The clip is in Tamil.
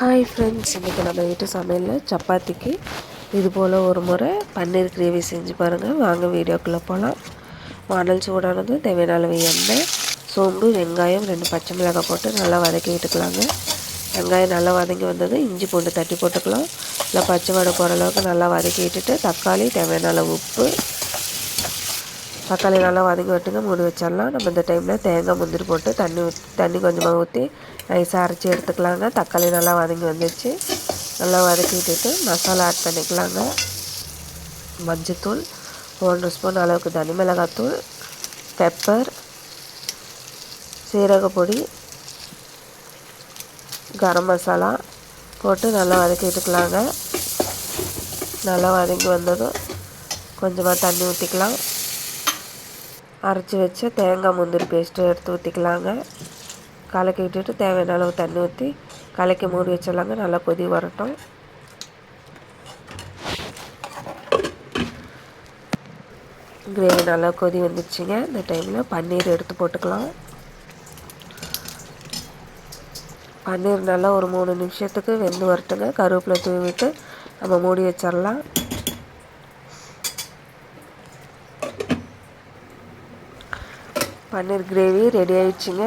ஹாய் ஃப்ரெண்ட்ஸ், இன்றைக்கி நம்ம வீட்டு சமையலில் சப்பாத்திக்கு இது போல் ஒரு முறை பன்னீர் கிரேவி செஞ்சு பாருங்கள். வாங்க வீடியோக்குள்ளே போகலாம். வானல் சூடானது தேவையான அளவு எண்ணெய், சோம்பு, வெங்காயம், 2 பச்சை மிளகாய் போட்டு நல்லா வதக்கி விட்டுக்கலாங்க. வெங்காயம் நல்லா வதங்கி வந்தது இஞ்சி பூண்டு தட்டி போட்டுக்கலாம். இல்லை பச்சை வடை போகிற அளவுக்கு நல்லா வதக்கி விட்டுட்டு தக்காளி, தேவையான அளவு உப்பு, தக்காளி நல்லா வதக்கி விட்டுங்க, மூடி வச்சிடலாம். நம்ம இந்த டைமில் தேங்காய் முந்திரி போட்டு தண்ணி கொஞ்சமாக ஊற்றி நைஸாக அரைச்சி எடுத்துக்கலாங்க. தக்காளி நல்லா வதங்கி வந்துடுச்சு. நல்லா வதக்கி விட்டுட்டு மசாலா ஆட் பண்ணிக்கலாங்க. மஞ்சத்தூள் 1 ஸ்பூன் அளவுக்கு, தனி மிளகாத்தூள், பெப்பர், சீரகப்பொடி, கரம் மசாலா போட்டு நல்லா வதக்கி விட்டுக்கலாங்க. நல்லா வதங்கி வந்ததும் கொஞ்சமாக தண்ணி ஊற்றிக்கலாம். அரைச்சி வச்ச தேங்காய் முந்திரி பேஸ்ட்டு எடுத்து ஊற்றிக்கலாங்க. கலக்கி விட்டுட்டு தேவையான அளவு தண்ணி ஊற்றி கலக்கி மூடி வச்சிடலாங்க. நல்லா கொதி வரட்டும். கிரேவி நல்லா கொதி வந்துடுச்சுங்க. இந்த டைமில் பன்னீர் எடுத்து போட்டுக்கலாம். பன்னீர் நல்லா ஒரு 3 நிமிஷத்துக்கு வெந்து வரட்டுங்க. கருவேப்பிலை தூவிட்டு நம்ம மூடி வச்சிடலாம். பன்னீர் கிரேவி ரெடி ஆயிடுச்சுங்க.